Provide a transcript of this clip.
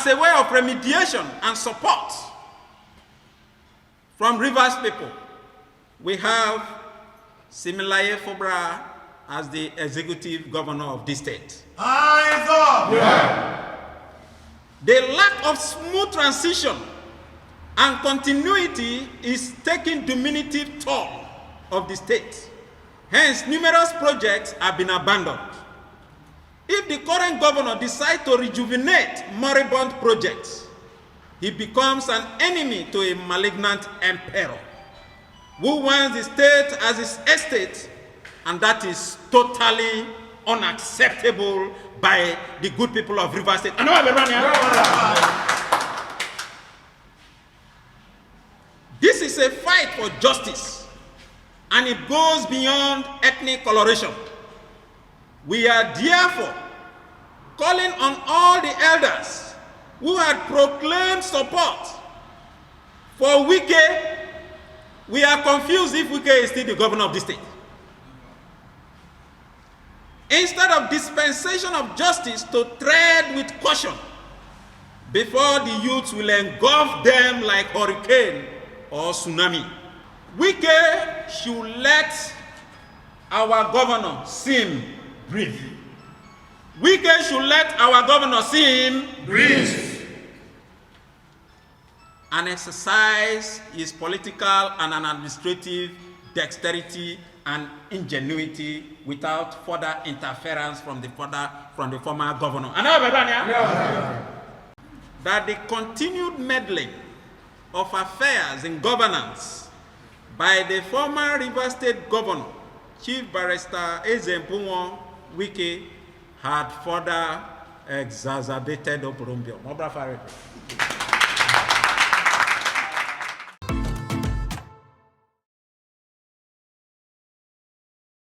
as a way of remediation and support from Rivers people, we have Fubara as the executive governor of this state. Ijaw! Yeah. The lack of smooth transition and continuity is taking diminutive toll of the state. Hence, numerous projects have been abandoned. If the current governor decides to rejuvenate moribund projects, he becomes an enemy to a malignant emperor who wants the state as his estate, and that is totally unacceptable by the good people of Rivers State. This is a fight for justice, and it goes beyond ethnic coloration. We are therefore calling on all the elders who had proclaimed support for Wike. We are confused if Wike is still the governor of the state. Instead of dispensation of justice, to tread with caution before the youths will engulf them like hurricane or tsunami. Wike should let our governor see him breathe. Wike should let our governor see him breathe and exercise his political and administrative dexterity and ingenuity without further interference from the former governor. That the continued meddling of affairs in governance by the former Rivers State Governor, Chief Barrister Ezempunwo Wike, had further exacerbated Oporombiom.